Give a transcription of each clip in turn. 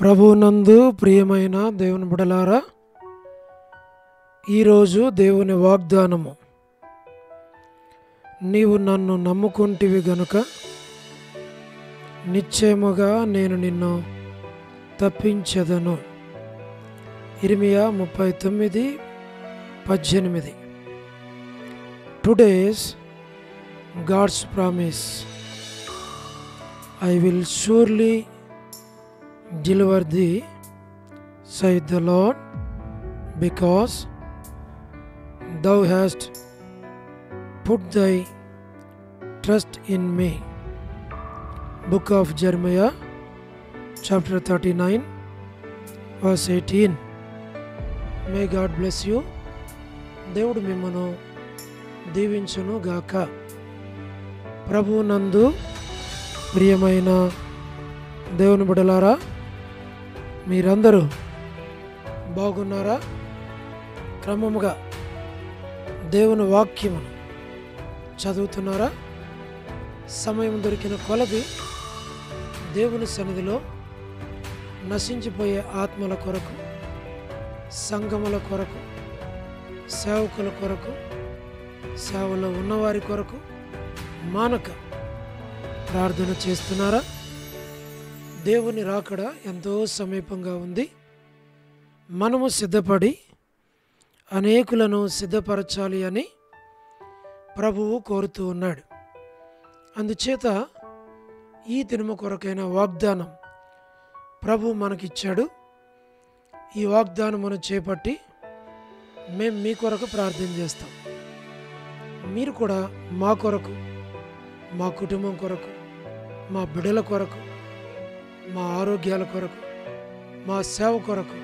ప్రభువునందు ప్రియమైన దేవుని బిడ్డలారా, ఈరోజు దేవుని వాగ్దానము, నీవు నన్ను నమ్ముకుంటివి గనుక నిశ్చయముగా నేను నిన్ను తప్పించెదను. ఇర్మియా 39:18. Today's God's promise, I will surely deliver thee, saith the Lord, because thou hast put thy trust in me. Book of Jeremiah, chapter 39, verse 18. May God bless you. దేవుడు మిమ్మను దీవించును గాక. ప్రభువునందు ప్రియమైన దేవుని బిడ్డలారా, మీరందరూ బాగున్నారా? క్రమముగా దేవుని వాక్యమును చదువుతున్నారా? సమయం దొరికిన కొలది దేవుని సన్నిధిలో నశించిపోయే ఆత్మల కొరకు, సంఘముల కొరకు, సేవకుల కొరకు, సేవలో ఉన్నవారి కొరకు మానక ప్రార్థన చేస్తున్నారా? దేవుని రాకడ ఎంతో సమీపంగా ఉంది. మనము సిద్ధపడి అనేకులను సిద్ధపరచాలి అని ప్రభువు కోరుతూ ఉన్నాడు. అందుచేత ఈ దినము కొరకైన వాగ్దానం ప్రభు మనకిచ్చాడు. ఈ వాగ్దానమును చేపట్టి మేము మీ కొరకు ప్రార్థన చేస్తాం. మీరు కూడా మా కొరకు, మా కుటుంబం కొరకు, మా బిడ్డల కొరకు, మా ఆరోగ్యాల కొరకు, మా సేవ కొరకు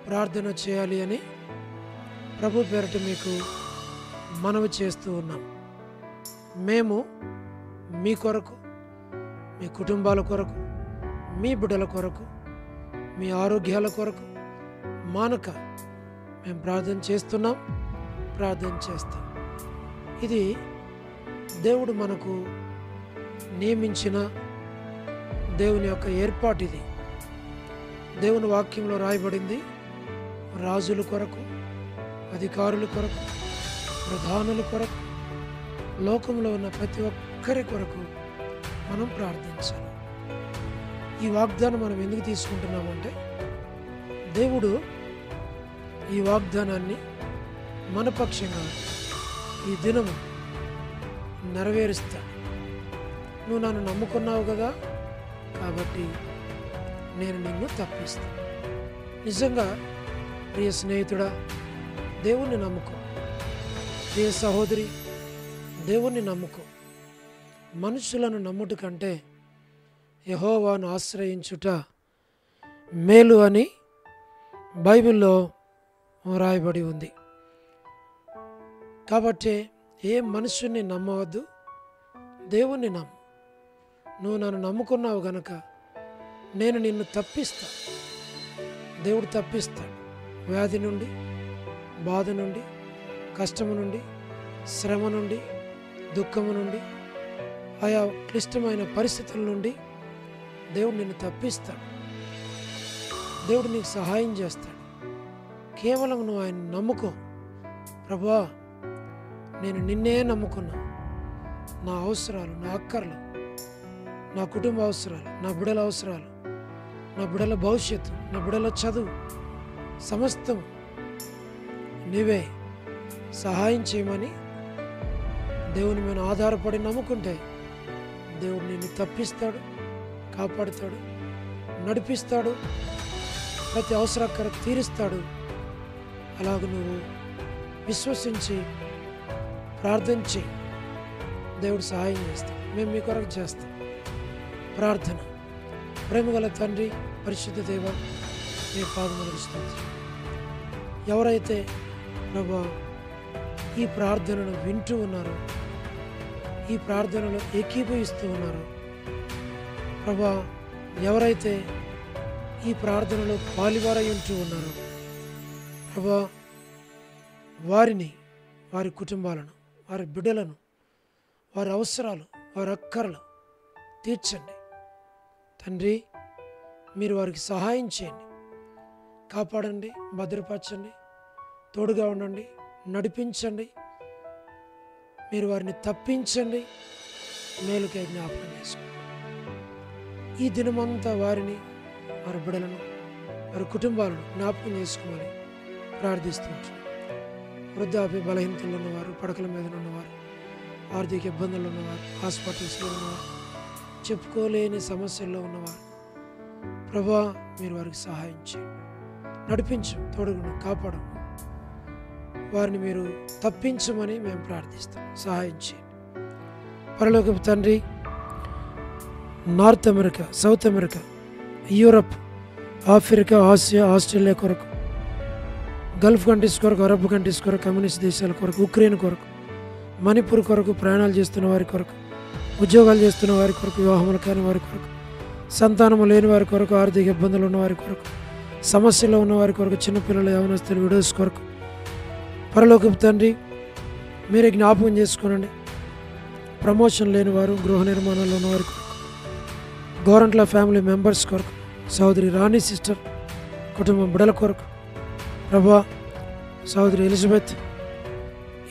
ప్రార్థన చేయాలి అని ప్రభు పేరట మీకు మనవి చేస్తూ ఉన్నాం. మేము మీ కొరకు, మీ కుటుంబాల కొరకు, మీ బిడ్డల కొరకు, మీ ఆరోగ్యాల కొరకు మానక మేము ప్రార్థన చేస్తున్నాం, ప్రార్థన చేస్తాం. ఇది దేవుడు మనకు నియమించిన దేవుని యొక్క ఏర్పాటు. ఇది దేవుని వాక్యంలో రాయబడింది. రాజుల కొరకు, అధికారుల కొరకు, ప్రధానుల కొరకు, లోకంలో ఉన్న ప్రతి ఒక్కరి కొరకు మనం ప్రార్థించాలి. ఈ వాగ్దానం మనం ఎందుకు తీసుకుంటున్నామంటే, దేవుడు ఈ వాగ్దానాన్ని మన పక్షంగా ఈ దినము నెరవేరుస్తాడు. నువ్వు నన్ను నమ్ముకున్నావు కదా, కాబట్టి నేను నిన్ను తప్పిస్తాను. నిజంగా ప్రియ స్నేహితుడా, దేవుణ్ణి నమ్ముకో. ప్రియ సహోదరి, దేవుణ్ణి నమ్ముకో. మనుషులను నమ్ముట కంటే యెహోవాను ఆశ్రయించుట మేలు అని బైబిల్లో రాయబడి ఉంది. కాబట్టి ఏ మనుషుని నమ్మవద్దు, దేవుణ్ణి నమ్ము. నువ్వు నన్ను నమ్ముకున్నావు గనక నేను నిన్ను తప్పిస్తా. దేవుడు తప్పిస్తాడు. వ్యాధి నుండి, బాధ నుండి, కష్టము నుండి, శ్రమ నుండి, దుఃఖము నుండి, ఆయా క్లిష్టమైన పరిస్థితుల నుండి దేవుడు నిన్ను తప్పిస్తాడు. దేవుడు నీకు సహాయం చేస్తాడు. కేవలం నువ్వు ఆయన నమ్ముకో. ప్రభువా, నేను నిన్నే నమ్ముకున్నా. నా అవసరాలు, నా అక్కర్లు, నా కుటుంబ అవసరాలు, నా బిడ్డల అవసరాలు, నా బిడ్డల భవిష్యత్తు, నా బిడ్డల చదువు, సమస్తం నీవే సహాయం చేయమని దేవుని మీద ఆధారపడి నమ్ముకుంటే దేవుడు నిన్ను తప్పిస్తాడు, కాపాడుతాడు, నడిపిస్తాడు, ప్రతి అవసరకర తీరుస్తాడు. అలాగ నువ్వు విశ్వసించి ప్రార్థన చేయి, దేవుడు సహాయం చేస్తాడు. మేము మీ కొరకు చేస్తాం ప్రార్థన. ప్రేమగల తండ్రి, పరిశుద్ధ దేవ, మీ పాదములకు స్తోత్రం. ఎవరైతే ప్రభువా ఈ ప్రార్థనను వింటూ ఉన్నారో, ఈ ప్రార్థనలో ఏకీభవిస్తూ ఉన్నారో, ప్రభువా ఎవరైతే ఈ ప్రార్థనలో పాలివారై ఉంటూ ఉన్నారో, ప్రభువా వారిని, వారి కుటుంబాలను, వారి బిడ్డలను, వారి అవసరాలు, వారి అక్కర్లు తీర్చండి తండ్రి. మీరు వారికి సహాయం చేయండి, కాపాడండి, భద్రపరచండి, తోడుగా ఉండండి, నడిపించండి. మీరు వారిని తప్పించండి, మేలుకై జ్ఞాపకం చేసుకోండి. ఈ దినమంతా వారిని, వారి బిడ్డలను, వారి కుటుంబాలను జ్ఞాపకం చేసుకోమని ప్రార్థిస్తుంటారు. వృద్ధాప్య బలహీనతలు ఉన్నవారు, పడకల మీద ఉన్నవారు, ఆర్థిక ఇబ్బందులు ఉన్నవారు, హాస్పిటల్స్లో ఉన్నవారు, చెప్పుకోలేని సమస్యల్లో ఉన్నవారు, ప్రభా మీరు వారికి సహాయం చేయండి, నడిపించు, తోడుగును, కాపాడు, వారిని మీరు తప్పించమని మేము ప్రార్థిస్తాం. సహాయం చేయండి. పరలోకపు తండ్రి, north America, south America, Europe, Africa, Asia, Australia కొరకు, గల్ఫ్ కంట్రీస్ కొరకు, అరబ్ కంట్రీస్ కొరకు, కమ్యూనిస్ట్ దేశాల కొరకు, ఉక్రెయిన్ కొరకు, మణిపూర్ కొరకు, ప్రయాణాలు చేస్తున్న వారి కొరకు, ఉద్యోగాలు చేస్తున్న వారి కొరకు, వివాహములు కాని వారి కొరకు, సంతానము లేని వారి కొరకు, ఆర్థిక ఇబ్బందులు ఉన్న వారి కొరకు, సమస్యలో ఉన్న వారి కొరకు, చిన్నపిల్లల యవనస్తులు, విడోస్ కొరకు, పరలోకపు తండ్రి మీరే జ్ఞాపకం చేసుకోనండి. ప్రమోషన్ లేని వారు, గృహ నిర్మాణంలో ఉన్నవారి కొరకు, గోరంట్ల ఫ్యామిలీ మెంబర్స్ కొరకు, సహోదరి రాణి సిస్టర్ కుటుంబం బిడల కొరకు, ప్రభా సహోదరి ఎలిజబెత్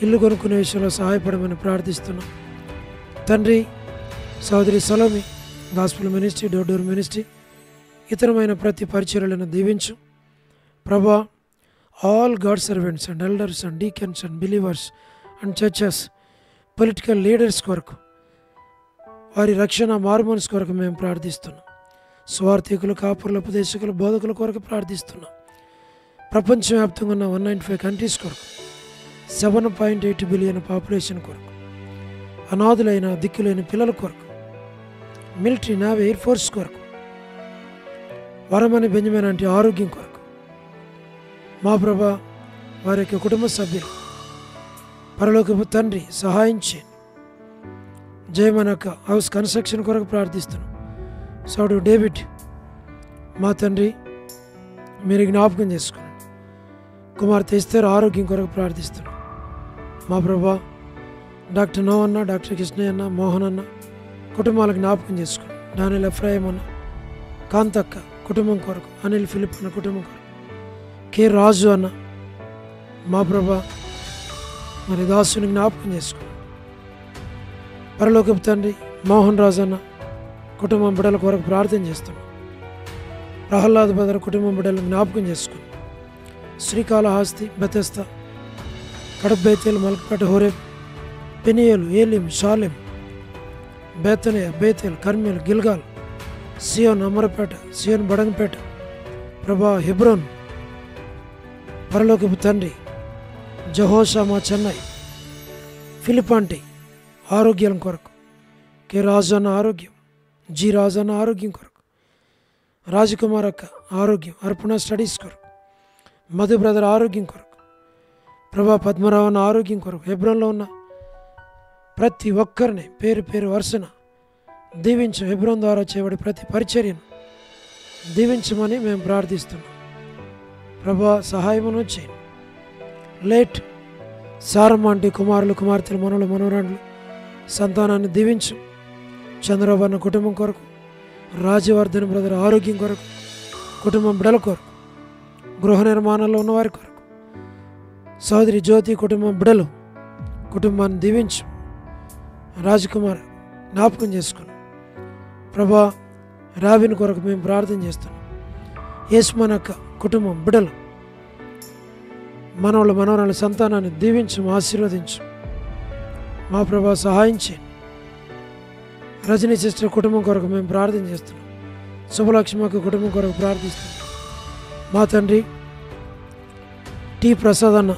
ఇల్లు కొనుక్కునే విషయంలో సహాయపడమని ప్రార్థిస్తున్నాం. తండ్రి, సహోదరి Salomi gospel ministry, door door ministry, ఇతరమైన ప్రతి పరిచర్యలను దీవించు ప్రభా. All God servants and elders and deacons and believers and churches, political leaders కొరకు, వారి రక్షణ, మార్మోన్స్ కొరకు మేము ప్రార్థిస్తున్నాం. స్వార్థికులు, కాపురుల, ఉపదేశకులు, బోధకుల కొరకు ప్రార్థిస్తున్నాం. ప్రపంచవ్యాప్తంగా ఉన్న 195 కంట్రీస్ కొరకు, 7.8 బిలియన్ పాపులేషన్ కొరకు, అనాథులైన దిక్కులైన పిల్లల కొరకు, మిలిటరీ, నేవీ, ఎయిర్ ఫోర్స్ కొరకు, వరమని బెంజమిన్ అంటే ఆరోగ్యం కొరకు, మా ప్రభా వారి యొక్క కుటుంబ సభ్యులు, పరలోకపు తండ్రి సహాయం చేయండి. జయమనక హౌస్ కన్స్ట్రక్షన్ కొరకు ప్రార్థిస్తున్నాం. సౌడు డేవిడ్ మా తండ్రి మీరు జ్ఞాపకం చేసుకోండి. కుమార్తె ఎస్తేర్ ఆరోగ్యం కొరకు ప్రార్థిస్తున్నాం. మా ప్రభా డాక్టర్ నో అన్న, డాక్టర్ కృష్ణయ్య అన్న, మోహన్ అన్న కుటుంబాలకు జ్ఞాపకం చేసుకోండి. డానియల్ ఎఫ్రాయిం అన్న, కాంతక్క కుటుంబం కొరకు, అనిల్ ఫిలిప్ అన్న కుటుంబం కొరకు, కె రాజు అన్న మా ప్రభా మరి దాసుని జ్ఞాపకం చేసుకోండి. పరలోకపు తండ్రి మోహన్ రాజు అన్న కుటుంబం బిడ్డల కొరకు ప్రార్థన చేస్తున్నాం. ప్రహ్లాద్ బదర్ కుటుంబం బిడ్డలను జ్ఞాపకం చేసుకోండి. Srikalahasti, Bethesda, Kadapa, Bethel, Malakpet, Horeb, Peniel, Elim, Shalem, Bethany, Bethel, Carmel, Gilgal, Zion, Amarpet, Zion, Badangpet, ప్రభా, హెబ్రోన్, పరలోకపు తండ్రి జహోషామా, చెన్నై, ఫిలిపాంటి ఆరోగ్యం కొరకు, కె రాజు అన్న ఆరోగ్యం, జి రాజు అన్న ఆరోగ్యం కొరకు, రాజకుమార్ అక్క ఆరోగ్యం, అర్పణ స్టడీస్ కొరకు, మధు బ్రదర్ ఆరోగ్యం కొరకు, ప్రభా పద్మరావు అన్న ఆరోగ్యం కొరకు, హెబ్రోన్లో ఉన్న ప్రతి ఒక్కరిని పేరు పేరు వరుసన దీవించు. హెబ్రోన్ ద్వారా చేయబడి ప్రతి పరిచర్యను దీవించమని మేము ప్రార్థిస్తున్నాం. ప్రభా సహాయమును చేయండి. లేట్ సారమ్మంటి కుమారులు, కుమార్తెలు, మనవలు, మనవరాండ్లు సంతానాన్ని దీవించు. చంద్రబాబు అన్న కుటుంబం కొరకు, రాజవర్ధన్ బ్రదర్ ఆరోగ్యం కొరకు, కుటుంబం బిడల కొరకు, గృహ నిర్మాణంలో ఉన్నవారి కొరకు, సోదరి జ్యోతి కుటుంబం బిడలు, కుటుంబాన్ని దీవించు. రాజకుమార్ జ్ఞాపకం చేసుకుని ప్రభా రావిన్ కొరకు మేము ప్రార్థన చేస్తున్నాం. యేసుమనక్క కుటుంబం బిడలు, మనవళ్ళు, మనవరాళ్ళ సంతానాన్ని దీవించు, ఆశీర్వదించు. మా ప్రభా సహాయం చేయండి. రజనీ సిస్టర్ కుటుంబం కొరకు మేము ప్రార్థన చేస్తున్నాం. శుభలక్ష్మక్క కుటుంబం కొరకు ప్రార్థిస్తున్నాం. మా తండ్రి టి ప్రసాద్ అన్న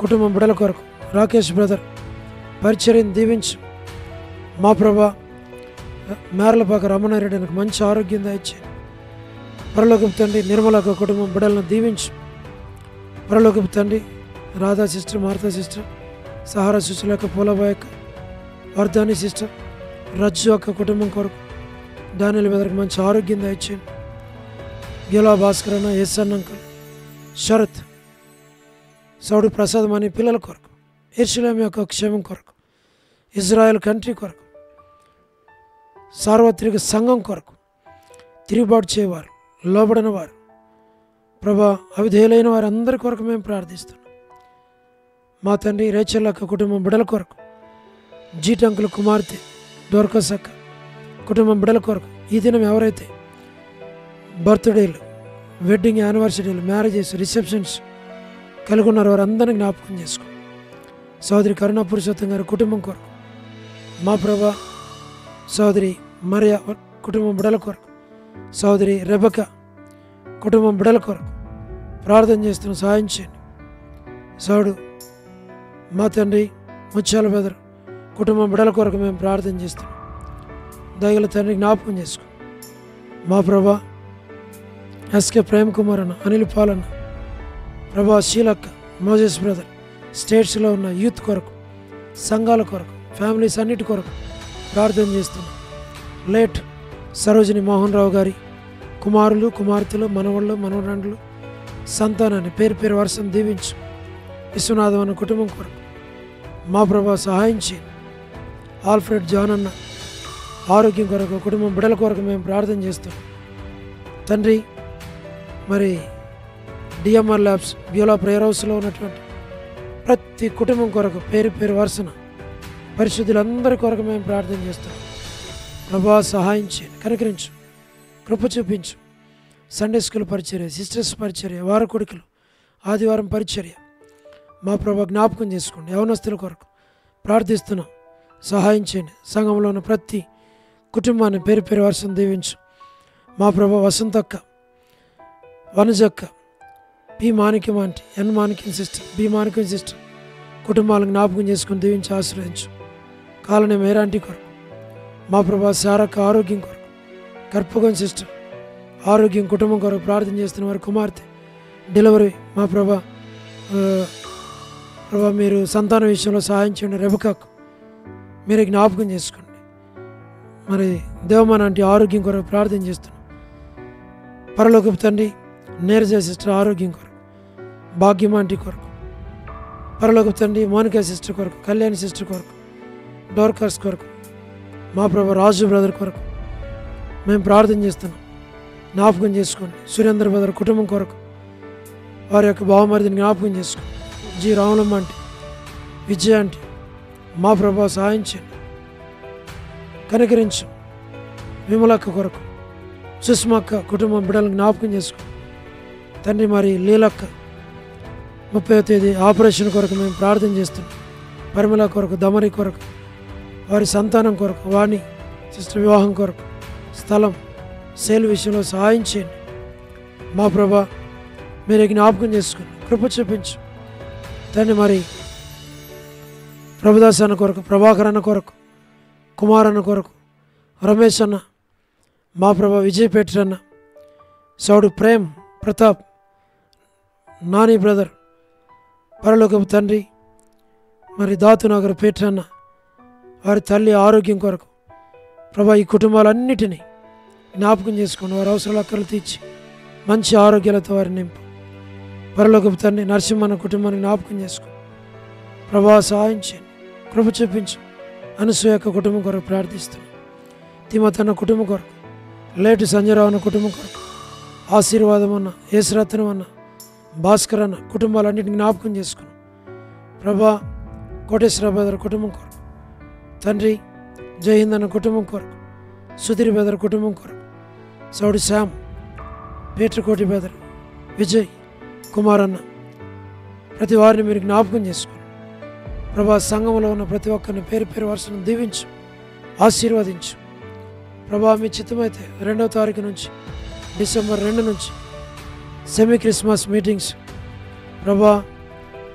కుటుంబం బిడల కొరకు, రాకేష్ బ్రదర్ పరిచర్యను దీవించు. మా ప్రభా మేరలపాక రమణారెడ్డికి మంచి ఆరోగ్యం దయచేయండి. పరలోకపు తండ్రి నిర్మలక కుటుంబం బిడలను దీవించు. పరలోకపు తండ్రి రాధా సిస్టర్, మారుతా సిస్టర్, సహారా సుశీలక, పూలబాయక్క, వర్ధాని సిస్టర్, రజ్జు అక్క కుటుంబం కొరకు, డానియల్ బెదర్కి మంచి ఆరోగ్యం దయచేయండి. గిలా భాస్కర్ అన్న, ఎస్ఎన్ అంకల్, శరత్, సౌడు ప్రసాదం అనే పిల్లల కొరకు, యెరూషలేము యొక్క క్షేమం కొరకు, ఇజ్రాయెల్ కంట్రీ కొరకు, సార్వత్రిక సంఘం కొరకు, తిరుగుబాటు చేయవారు, లోబడిన వారు ప్రభా, అవిధేయులైన వారందరి కొరకు మేము ప్రార్థిస్తున్నాం. మా తండ్రి రేచల్ అక్క కుటుంబం బిడల కొరకు, జీటంకుల కుమార్తె డోర్కస్ అక్క కుటుంబం బిడల కొరకు, ఈ దినం ఎవరైతే బర్త్డేలు, వెడ్డింగ్ యానివర్సరీలు, మ్యారేజెస్, రిసెప్షన్స్ కలిగి ఉన్నారు వారందరినీ జ్ఞాపకం చేసుకో. సోదరి కరుణ పురుషోత్తం గారి కుటుంబం కొరకు, మా ప్రభా సోదరి మరియా కుటుంబం బిడల కొరకు, సోదరి రెబక కుటుంబం బిడల కొరకు ప్రార్థన చేస్తున్న సహాయం చేయండి. సోడు మా తండ్రి ముత్యాల బెదరు కుటుంబం బిడల కొరకు మేము ప్రార్థన చేస్తున్నాం. దయగల తండ్రి జ్ఞాపకం చేసుకో. మా ప్రభా ఎస్కే ప్రేమ్ కుమార్ అన్న, అనిల్ పాలన్న, ప్రభా శీలక్క, మోజెస్ బ్రదర్, స్టేట్స్లో ఉన్న యూత్ కొరకు, సంఘాల కొరకు, ఫ్యామిలీస్ అన్నిటి కొరకు ప్రార్థన చేస్తున్నాం. లేట్ సరోజిని మోహన్ రావు గారి కుమారులు, కుమార్తెలు, మనవళ్ళు, మనవరాండ్లు, సంతానాన్ని పేరు పేరు వర్షం దీవించు. విశ్వనాథం అన్న కుటుంబం కొరకు మా ప్రభా సహాయం చేయండి. ఆల్ఫ్రెడ్ జాన్ అన్న ఆరోగ్యం కొరకు, కుటుంబం బిడల కొరకు మేము ప్రార్థన చేస్తున్నాం. తండ్రి మరి డిఎంఆర్ ల్యాబ్స్ బ్యూలా ప్రేయర్ హౌస్లో ఉన్నటువంటి ప్రతి కుటుంబం కొరకు పేరు పేరు వరుసన పరిశుద్ధులందరి కొరకు మేము ప్రార్థన చేస్తాం. ప్రభా సహాయం చేయండి, కనికరించు, కృప చూపించు. సండే స్కూల్ పరిచర్య, సిస్టర్స్ పరిచర్య, వారకొడుకులు, ఆదివారం పరిచర్య మా ప్రభా జ్ఞాపకం చేసుకోండి. యవనస్తుల కొరకు ప్రార్థిస్తున్నాం, సహాయం చేయండి. సంఘంలో ఉన్న ప్రతి కుటుంబాన్ని పేరు పేరు వర్షం దీవించు. మా ప్రభా వసంతక్క, వనజక్క, పి మాణిక్యం ఆంటీ, ఎన్ మాణిక్యం సిస్టర్, బి మాణిక్యం సిస్టర్ కుటుంబాలను జ్ఞాపకం చేసుకుని దీవించి ఆశ్రయించు. కాలనీ మేరాంటి కొరకు మా ప్రభా శారక్క ఆరోగ్యం కొరకు, కర్పగం సిస్టర్ ఆరోగ్యం కుటుంబం కొరకు ప్రార్థన చేస్తున్న వారి కుమార్తె డెలివరీ మా ప్రభా మీరు సంతాన విషయంలో సహాయం చేయండి. రెబకాకు మీరే జ్ఞాపకం చేసుకోండి. మరి దేవమానంటి ఆరోగ్యం కొరకు ప్రార్థన చేస్తున్నాం. పరలోకపు తండ్రి నీరజ సిస్టర్ ఆరోగ్యం కొరకు, భాగ్యం ఆంటీ కొరకు, పరలోకపు తండ్రి మోనికా సిస్టర్ కొరకు, కళ్యాణి సిస్టర్ కొరకు, డోర్కర్స్ కొరకు, మా ప్రభా రాజు బ్రదర్ కొరకు మేము ప్రార్థన చేస్తున్నాం. జ్ఞాపకం చేసుకోండి. సురేంద్ర బ్రదర్ కుటుంబం కొరకు వారి యొక్క బావమరిదిని జ్ఞాపకం చేసుకోండి. జి రాములమ్మ ఆంటీ, విజయ ఆంటీ మా ప్రభా సహాయం చేయండి, కనికరించు. విమలక్క కొరకు, సుష్మక్క కుటుంబం బిడ్డలను జ్ఞాపకం చేసుకో తండ్రి. మరి లీలక్క 30వ తేదీ ఆపరేషన్ కొరకు మేము ప్రార్థన చేస్తున్నాం. పరిమళ కొరకు, దమరి కొరకు, వారి సంతానం కొరకు, వాణి సిస్టర్ వివాహం కొరకు, స్థలం సేల్ విషయంలో సహాయం చేయండి. మా ప్రభా మీరే జ్ఞాపకం చేసుకుని కృప చూపించు తండ్రి. మరి ప్రభుదాస్ అన్న కొరకు, ప్రభాకర్ అన్న కొరకు, కుమార్ అన్న కొరకు, రమేష్ అన్న, మా ప్రభా విజయ్ పేటర్ అన్న, సౌడు ప్రేమ్, ప్రతాప్, నాని బ్రదర్, పరలోకపు తండ్రి మరి దాతునగర్ పేటర్ అన్న వారి తల్లి ఆరోగ్యం కొరకు ప్రభా ఈ కుటుంబాలన్నిటినీ జ్ఞాపకం చేసుకోండి. వారి అవసరాలు అక్కర్లు తీర్చి మంచి ఆరోగ్యాలతో వారిని నింపు. పరలోకపు తండ్రి నరసింహన్న కుటుంబాన్ని జ్ఞాపకం చేసుకో ప్రభా సహాయం చేయండి, కృప చూపించు. అనసూయ యొక్క కుటుంబం కొరకు ప్రార్థిస్తున్నాం. తిమతన్న కుటుంబం కొరకు, లేటు సంజయరావు అన్న కుటుంబం కొరకు, ఆశీర్వాదం అన్న, యేసురత్నం అన్న, భాస్కర్ అన్న కుటుంబాలన్నింటినీ జ్ఞాపకం చేసుకున్నాం. ప్రభా కోటేశ్వర బెదర్ కుటుంబం కొరకు తండ్రి, జయహింద్ అన్న కుటుంబం కొరకు, సుధీర్ బెదర్ కుటుంబం కొరకు, సౌడి శ్యామ్, పీటర్కోటి బెదర్, విజయ్ కుమార్ అన్న ప్రతి వారిని మీరు జ్ఞాపకం చేసుకోండి. ప్రభా సంఘంలో ఉన్న ప్రతి ఒక్కరిని పేరు పేరు వరుసను దీవించు, ఆశీర్వదించు. ప్రభా మీ చిత్తమైతే 2వ తారీఖు నుంచి డిసెంబర్ 2 నుంచి సెమీ క్రిస్మస్ మీటింగ్స్ ప్రభా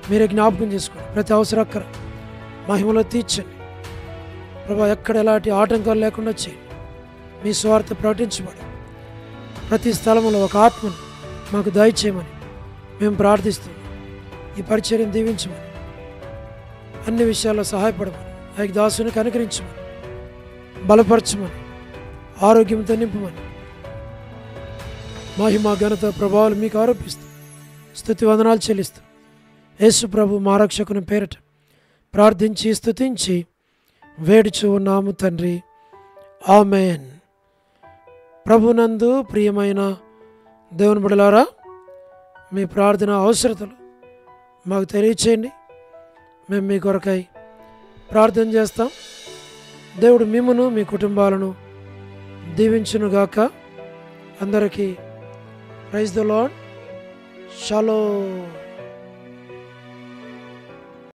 మీరే జ్ఞాపకం చేసుకోండి. ప్రతి అవసరక్కర మహిమలో తీర్చండి ప్రభా. ఎక్కడ ఎలాంటి ఆటంకాలు లేకుండా చేయండి. మీ స్వార్థ ప్రకటించబడి ప్రతి స్థలంలో ఒక ఆత్మను మాకు దయచేయమని మేము ప్రార్థిస్తున్నాం. ఈ పరిచర్యను దీవించమని, అన్ని విషయాల్లో సహాయపడమని, ఆ దాసుని కనుకరించమని, బలపరచమని, ఆరోగ్యంతో నింపమని, మహిమ ఘనత ప్రభావాలు మీకు ఆరోపిస్తూ స్తుతి వందనాలు చెల్లిస్తూ యేసు ప్రభు మా రక్షకుని పేరట ప్రార్థించి స్తుతించి వేడుచు ఉన్నాము తండ్రి, ఆమెన్. ప్రభునందు ప్రియమైన దేవుని బిడ్డలారా, మీ ప్రార్థన అవసరతలు మాకు తెలియచేయండి. మేము మీ కొరకై ప్రార్థన చేస్తాం. దేవుడు మిమ్మును మీ కుటుంబాలను దీవించునుగాక. అందరికీ ప్రైజ్ ద లార్డ్. షాలోమ్.